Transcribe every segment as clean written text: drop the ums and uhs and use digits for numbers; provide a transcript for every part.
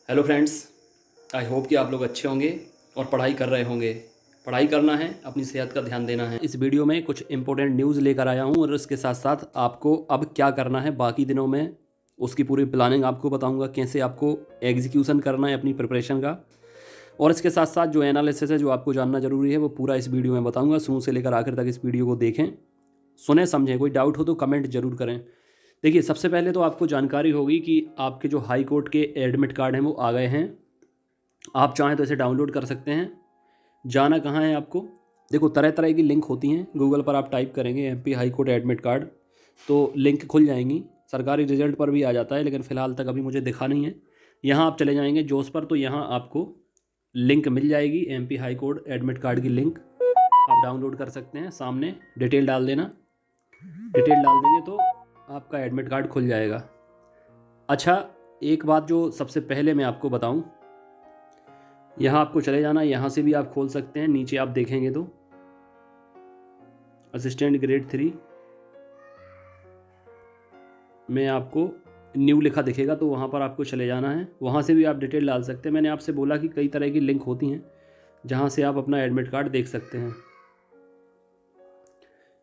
Hello friends, I hope कि आप लोग अच्छे होंगे और पढ़ाई कर रहे होंगे। पढ़ाई करना है, अपनी सेहत का ध्यान देना है। इस वीडियो में कुछ इंपॉर्टेंट न्यूज़ लेकर आया हूँ और इसके साथ साथ आपको अब क्या करना है बाकी दिनों में उसकी पूरी प्लानिंग आपको बताऊँगा, कैसे आपको एग्जीक्यूशन करना है अपनी प्रिपरेशन का। और इसके साथ साथ जो एनालिसिस है, जो आपको जानना जरूरी है, वो पूरा इस वीडियो में बताऊँगा। शुरू से लेकर आखिर तक इस वीडियो को देखें, सुने, समझें। कोई डाउट हो तो कमेंट जरूर करें। देखिए, सबसे पहले तो आपको जानकारी होगी कि आपके जो हाई कोर्ट के एडमिट कार्ड हैं वो आ गए हैं। आप चाहें तो इसे डाउनलोड कर सकते हैं। जाना कहाँ है आपको? देखो, तरह तरह की लिंक होती हैं। गूगल पर आप टाइप करेंगे MP high court admit card तो लिंक खुल जाएंगी। सरकारी रिजल्ट पर भी आ जाता है, लेकिन फ़िलहाल तक अभी मुझे दिखा नहीं है। यहाँ आप चले जाएंगे जोस पर, तो यहाँ आपको लिंक मिल जाएगी, MP high court admit card की लिंक आप डाउनलोड कर सकते हैं। सामने डिटेल डाल देना, डिटेल डाल देंगे तो आपका एडमिट कार्ड खुल जाएगा। अच्छा, एक बात जो सबसे पहले मैं आपको बताऊं, यहाँ आपको चले जाना। यहाँ से भी आप खोल सकते हैं। नीचे आप देखेंगे तो असिस्टेंट ग्रेड 3 में आपको न्यू लिखा दिखेगा, तो वहाँ पर आपको चले जाना है। वहाँ से भी आप डिटेल डाल सकते हैं। मैंने आपसे बोला कि कई तरह की लिंक होती हैं जहाँ से आप अपना एडमिट कार्ड देख सकते हैं।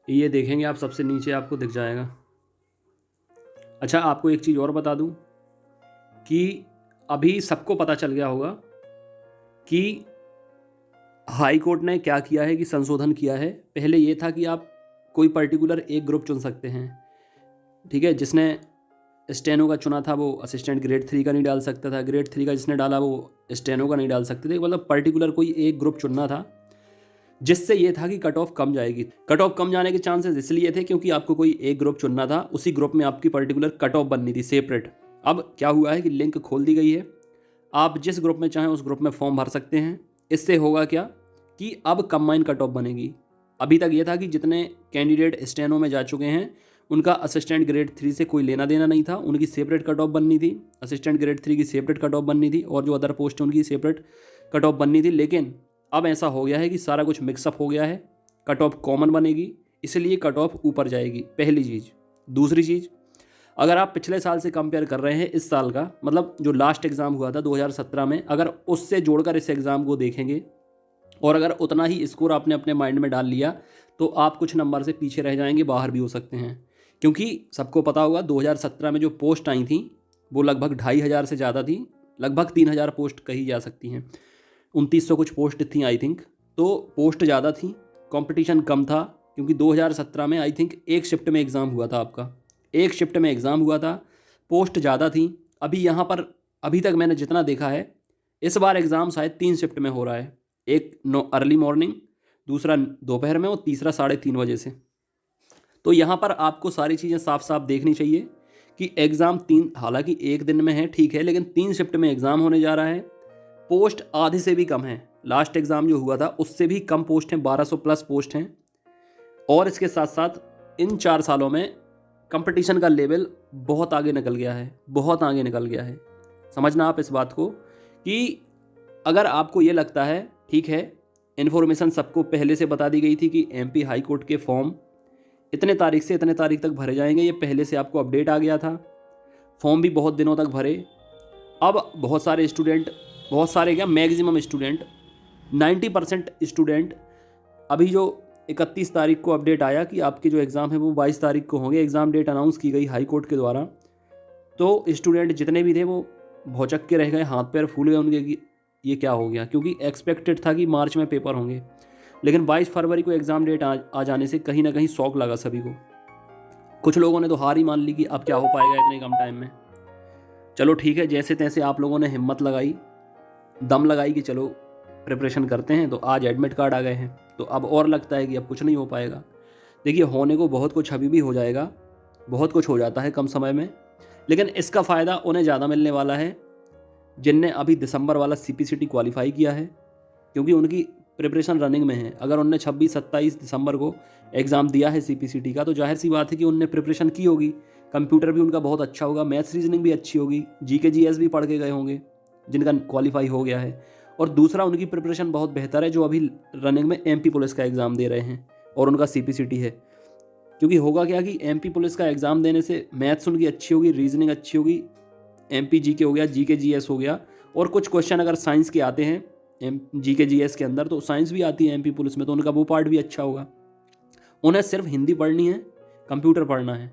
ये देखेंगे आप, सबसे नीचे आपको दिख जाएगा। अच्छा, आपको एक चीज़ और बता दूं कि अभी सबको पता चल गया होगा कि हाई कोर्ट ने क्या किया है, कि संशोधन किया है। पहले ये था कि आप कोई पर्टिकुलर एक ग्रुप चुन सकते हैं, ठीक है। जिसने स्टेनो का चुना था वो असिस्टेंट ग्रेड 3 का नहीं डाल सकता था, ग्रेड 3 का जिसने डाला वो स्टेनो का नहीं डाल सकते थे। मतलब पर्टिकुलर कोई एक ग्रुप चुनना था, जिससे ये था कि कट ऑफ कम जाएगी। कट ऑफ कम जाने के चांसेस इसलिए थे क्योंकि आपको कोई एक ग्रुप चुनना था, उसी ग्रुप में आपकी पर्टिकुलर कट ऑफ बननी थी सेपरेट। अब क्या हुआ है कि लिंक खोल दी गई है, आप जिस ग्रुप में चाहें उस ग्रुप में फॉर्म भर सकते हैं। इससे होगा क्या कि अब कंबाइंड कट ऑफ बनेगी। अभी तक ये था कि जितने कैंडिडेट स्टेनो में जा चुके हैं उनका असिस्टेंट ग्रेड 3 से कोई लेना देना नहीं था, उनकी सेपरेट कट ऑफ बननी थी। असिस्टेंट ग्रेड 3 की सेपरेट कट ऑफ बननी थी और जो अदर पोस्ट है उनकी सेपरेट कट ऑफ बननी थी। लेकिन अब ऐसा हो गया है कि सारा कुछ मिक्सअप हो गया है, कट ऑफ कॉमन बनेगी, इसलिए कट ऑफ ऊपर जाएगी, पहली चीज़। दूसरी चीज़, अगर आप पिछले साल से कंपेयर कर रहे हैं इस साल का, मतलब जो लास्ट एग्ज़ाम हुआ था 2017 में, अगर उससे जोड़कर इस एग्ज़ाम को देखेंगे और अगर उतना ही स्कोर आपने अपने माइंड में डाल लिया तो आप कुछ नंबर से पीछे रह जाएंगे, बाहर भी हो सकते हैं। क्योंकि सबको पता होगा 2017 में जो पोस्ट आई थी वो लगभग 2,500 से ज़्यादा थी, लगभग 3,000 पोस्ट कही जा सकती हैं। 2,900 कुछ पोस्ट थी आई थिंक। तो पोस्ट ज़्यादा थी, कंपटीशन कम था, क्योंकि 2017 में आई थिंक एक शिफ्ट में एग्ज़ाम हुआ था आपका, एक शिफ्ट में एग्ज़ाम हुआ था, पोस्ट ज़्यादा थी। अभी यहाँ पर अभी तक मैंने जितना देखा है, इस बार एग्ज़ाम शायद 3 शिफ्ट में हो रहा है। एक अर्ली मॉर्निंग, दूसरा दोपहर में और तीसरा 3:30 बजे से। तो यहाँ पर आपको सारी चीज़ें साफ साफ देखनी चाहिए कि एग्ज़ाम 3, हालांकि एक दिन में है ठीक है, लेकिन 3 शिफ्ट में एग्ज़ाम होने जा रहा है। पोस्ट आधे से भी कम है, लास्ट एग्ज़ाम जो हुआ था उससे भी कम पोस्ट हैं, 1200 प्लस पोस्ट हैं। और इसके साथ साथ इन 4 सालों में कंपटीशन का लेवल बहुत आगे निकल गया है, बहुत आगे निकल गया है। समझना आप इस बात को कि अगर आपको ये लगता है ठीक है, इन्फॉर्मेशन सबको पहले से बता दी गई थी कि एमपी हाई कोर्ट के फॉर्म इतने तारीख से इतने तारीख तक भरे जाएंगे, ये पहले से आपको अपडेट आ गया था। फॉर्म भी बहुत दिनों तक भरे। अब बहुत सारे स्टूडेंट, बहुत सारे क्या, मैक्सिमम स्टूडेंट, 90% स्टूडेंट, अभी जो 31 तारीख को अपडेट आया कि आपके जो एग्ज़ाम है वो 22 तारीख को होंगे, एग्ज़ाम डेट अनाउंस की गई हाई कोर्ट के द्वारा। तो स्टूडेंट जितने भी थे वो भौचक के रह गए, हाथ पैर फूल गए उनके कि ये क्या हो गया, क्योंकि एक्सपेक्टेड था कि मार्च में पेपर होंगे, लेकिन 22 फरवरी को एग्ज़ाम डेट आ जाने से कहीं ना कहीं शौक लगा सभी को। कुछ लोगों ने तो हार ही मान ली कि अब क्या हो पाएगा इतने कम टाइम में। चलो ठीक है, जैसे तैसे आप लोगों ने हिम्मत लगाई, दम लगाई कि चलो प्रिपरेशन करते हैं, तो आज एडमिट कार्ड आ गए हैं। तो अब और लगता है कि अब कुछ नहीं हो पाएगा। देखिए, होने को बहुत कुछ अभी भी हो जाएगा, बहुत कुछ हो जाता है कम समय में, लेकिन इसका फ़ायदा उन्हें ज़्यादा मिलने वाला है जिनने अभी दिसंबर वाला CPCT क्वालिफाई किया है, क्योंकि उनकी प्रिपरेशन रनिंग में है। अगर उनने 26-27 दिसंबर को एग्ज़ाम दिया है CPCT का, तो जाहिर सी बात है कि उनने प्रिपरेशन की होगी। कंप्यूटर भी उनका बहुत अच्छा होगा, मैथ्स रीजनिंग भी अच्छी होगी, GK GS भी पढ़ के गए होंगे जिनका क्वालिफाई हो गया है। और दूसरा, उनकी प्रिपरेशन बहुत बेहतर है जो अभी रनिंग में MP पुलिस का एग्ज़ाम दे रहे हैं और उनका CPCT है। क्योंकि होगा क्या कि MP पुलिस का एग्ज़ाम देने से मैथ्स उनकी अच्छी होगी, रीजनिंग अच्छी होगी, MP GK हो गया, GK GS हो गया, और कुछ क्वेश्चन अगर साइंस के आते हैं GK GS के अंदर, तो साइंस भी आती है MP पुलिस में, तो उनका वो पार्ट भी अच्छा होगा। उन्हें सिर्फ हिंदी पढ़नी है, कंप्यूटर पढ़ना है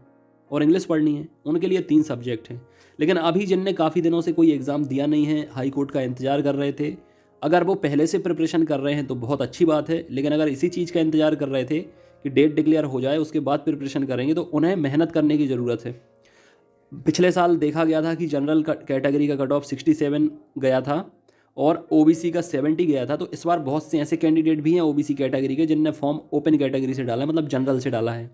और इंग्लिश पढ़नी है, उनके लिए 3 सब्जेक्ट हैं। लेकिन अभी जिनने काफ़ी दिनों से कोई एग्ज़ाम दिया नहीं है, हाई कोर्ट का इंतज़ार कर रहे थे, अगर वो पहले से प्रिपरेशन कर रहे हैं तो बहुत अच्छी बात है। लेकिन अगर इसी चीज़ का इंतज़ार कर रहे थे कि डेट डिक्लेयर हो जाए उसके बाद प्रिपरेशन करेंगे, तो उन्हें मेहनत करने की ज़रूरत है। पिछले साल देखा गया था कि जनरल कैटेगरी का कट ऑफ 67 गया था और OBC का 70 गया था। तो इस बार बहुत से ऐसे कैंडिडेट भी हैं OBC कैटेगरी के जिनने फॉर्म ओपन कैटेगरी से डाला है, मतलब जनरल से डाला है।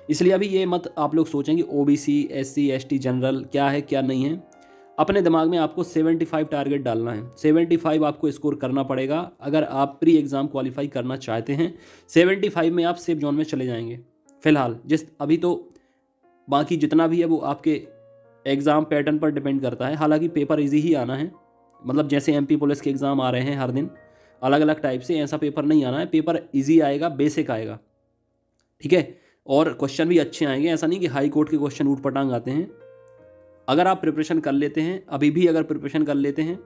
इसलिए अभी ये मत आप लोग सोचें कि OBC SC ST जनरल क्या है क्या नहीं है। अपने दिमाग में आपको 75 टारगेट डालना है, 75 आपको स्कोर करना पड़ेगा अगर आप प्री एग्ज़ाम क्वालिफाई करना चाहते हैं। 75 में आप सेफ जोन में चले जाएंगे। फिलहाल अभी तो बाकी जितना भी है वो आपके एग्ज़ाम पैटर्न पर डिपेंड करता है। हालांकि पेपर इजी ही आना है, मतलब जैसे MP पुलिस के एग्ज़ाम आ रहे हैं हर दिन अलग अलग टाइप से, ऐसा पेपर नहीं आना है। पेपर इजी आएगा, बेसिक आएगा, ठीक है, और क्वेश्चन भी अच्छे आएंगे। ऐसा नहीं कि हाई कोर्ट के क्वेश्चन ऊट पटांग आते हैं। अगर आप प्रिपरेशन कर लेते हैं, अभी भी अगर प्रिपरेशन कर लेते हैं,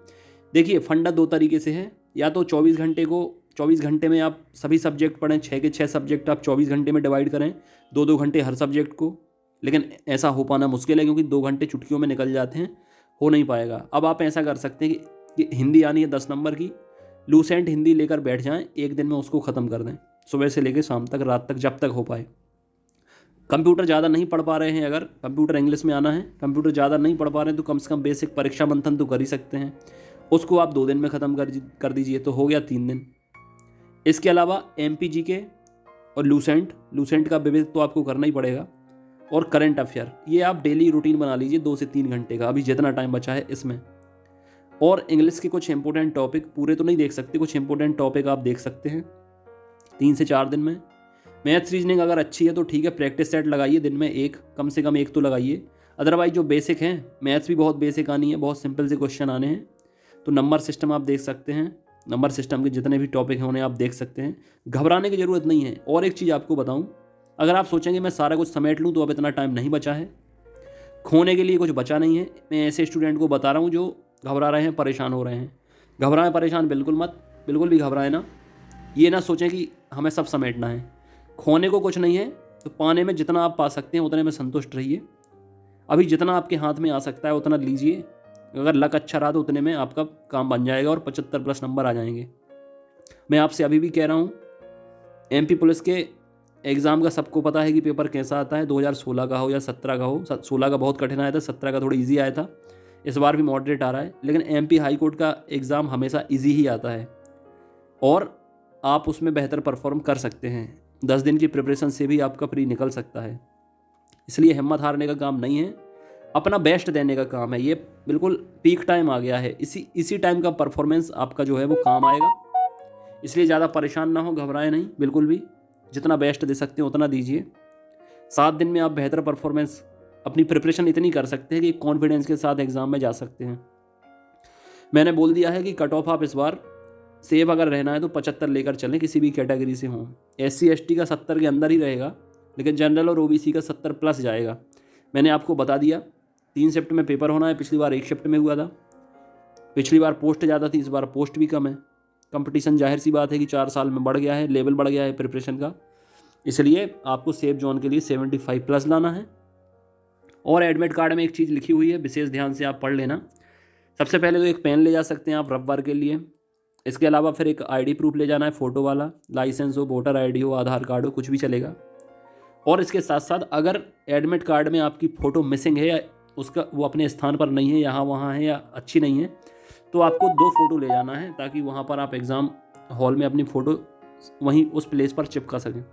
देखिए फंडा 2 तरीके से है। या तो 24 घंटे में आप सभी सब्जेक्ट पढ़ें, 6 के 6 सब्जेक्ट आप 24 घंटे में डिवाइड करें, 2-2 घंटे हर सब्जेक्ट को। लेकिन ऐसा हो पाना मुश्किल है क्योंकि 2 घंटे चुटकियों में निकल जाते हैं, हो नहीं पाएगा। अब आप ऐसा कर सकते हैं कि हिंदी आनी है 10 नंबर की, लूसेंट हिंदी लेकर बैठ जाएं, एक दिन में उसको ख़त्म कर दें, सुबह से लेकर शाम तक, रात तक, जब तक हो पाए। कंप्यूटर ज़्यादा नहीं पढ़ पा रहे हैं, अगर कंप्यूटर इंग्लिश में आना है, कंप्यूटर ज़्यादा नहीं पढ़ पा रहे हैं, तो कम से कम बेसिक परीक्षा मंथन तो कर ही सकते हैं। उसको आप 2 दिन में ख़त्म कर दीजिए, तो हो गया 3 दिन। इसके अलावा MPGK और लूसेंट का विविध तो आपको करना ही पड़ेगा, और करंट अफेयर, ये आप डेली रूटीन बना लीजिए 2 से 3 घंटे का, अभी जितना टाइम बचा है इसमें। और इंग्लिश के कुछ इंपॉर्टेंट टॉपिक, पूरे तो नहीं देख सकते, कुछ इंपॉर्टेंट टॉपिक आप देख सकते हैं 3 से 4 दिन में। मैथ्स रीजनिंग अगर अच्छी है तो ठीक है, प्रैक्टिस सेट लगाइए, दिन में कम से कम एक तो लगाइए। अदरवाइज जो बेसिक हैं, मैथ्स भी बहुत बेसिक आनी है, बहुत सिंपल से क्वेश्चन आने हैं। तो नंबर सिस्टम आप देख सकते हैं, नंबर सिस्टम के जितने भी टॉपिक हैं उन्हें आप देख सकते हैं, घबराने की ज़रूरत नहीं है। और एक चीज़ आपको बताऊँ, अगर आप सोचेंगे मैं सारा कुछ समेट लूँ, तो अब इतना टाइम नहीं बचा है, खोने के लिए कुछ बचा नहीं है। मैं ऐसे स्टूडेंट को बता रहा हूँ जो घबरा रहे हैं, परेशान हो रहे हैं। घबराएं परेशान बिल्कुल मत, बिल्कुल भी घबराएं ना। ये ना सोचें कि हमें सब समेटना है, खोने को कुछ नहीं है। तो पाने में जितना आप पा सकते हैं उतने में संतुष्ट रहिए। अभी जितना आपके हाथ में आ सकता है उतना लीजिए, अगर लक अच्छा रहा तो उतने में आपका काम बन जाएगा और 75+ नंबर आ जाएंगे। मैं आपसे अभी भी कह रहा हूँ, MP पुलिस के एग्ज़ाम का सबको पता है कि पेपर कैसा आता है, 2016 का हो या 17 का हो। 16 का बहुत कठिन आया था, 17 का थोड़ा ईजी आया था, इस बार भी मॉडरेट आ रहा है। लेकिन MP हाई कोर्ट का एग्ज़ाम हमेशा ईजी ही आता है और आप उसमें बेहतर परफॉर्म कर सकते हैं। 10 दिन की प्रिपरेशन से भी आपका प्री निकल सकता है। इसलिए हिम्मत हारने का काम नहीं है, अपना बेस्ट देने का काम है। ये बिल्कुल पीक टाइम आ गया है, इसी टाइम का परफॉर्मेंस आपका जो है वो काम आएगा। इसलिए ज़्यादा परेशान ना हो, घबराएं नहीं बिल्कुल भी, जितना बेस्ट दे सकते हैं उतना दीजिए। 7 दिन में आप बेहतर परफॉर्मेंस, अपनी प्रिपरेशन इतनी कर सकते हैं कि कॉन्फिडेंस के साथ एग्ज़ाम में जा सकते हैं। मैंने बोल दिया है कि कट ऑफ आप इस बार सेफ अगर रहना है तो 75 लेकर चलें, किसी भी कैटेगरी से हों। SC ST का 70 के अंदर ही रहेगा, लेकिन जनरल और OBC का 70+ जाएगा। मैंने आपको बता दिया 3 शिफ्ट में पेपर होना है, पिछली बार 1 शिफ्ट में हुआ था। पिछली बार पोस्ट ज़्यादा थी, इस बार पोस्ट भी कम है। कंपटीशन जाहिर सी बात है कि 4 साल में बढ़ गया है, लेवल बढ़ गया है प्रिपरेशन का। इसलिए आपको सेफ जोन के लिए 75+ लाना है। और एडमिट कार्ड में एक चीज़ लिखी हुई है, विशेष ध्यान से आप पढ़ लेना। सबसे पहले तो एक पेन ले जा सकते हैं आप रबर के लिए। इसके अलावा फिर एक ID प्रूफ ले जाना है, फ़ोटो वाला, लाइसेंस हो, वोटर ID हो, आधार कार्ड हो, कुछ भी चलेगा। और इसके साथ साथ अगर एडमिट कार्ड में आपकी फ़ोटो मिसिंग है या उसका वो अपने स्थान पर नहीं है, यहाँ वहाँ है या अच्छी नहीं है, तो आपको 2 फ़ोटो ले जाना है, ताकि वहाँ पर आप एग्ज़ाम हॉल में अपनी फ़ोटो वहीं उस प्लेस पर चिपका सकें।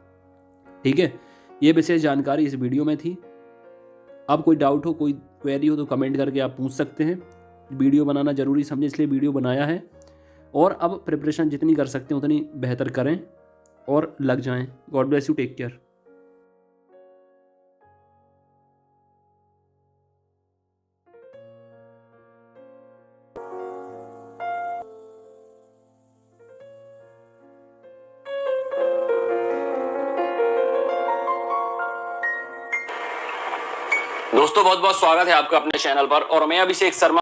ठीक है, ये विशेष जानकारी इस वीडियो में थी। अब कोई डाउट हो, कोई क्वेरी हो तो कमेंट करके आप पूछ सकते हैं। वीडियो बनाना ज़रूरी समझे इसलिए वीडियो बनाया है। और अब प्रिपरेशन जितनी कर सकते हैं उतनी बेहतर करें और लग जाएं। God bless you, take care. दोस्तों बहुत बहुत स्वागत है आपका अपने चैनल पर, और मैं अभिषेक शर्मा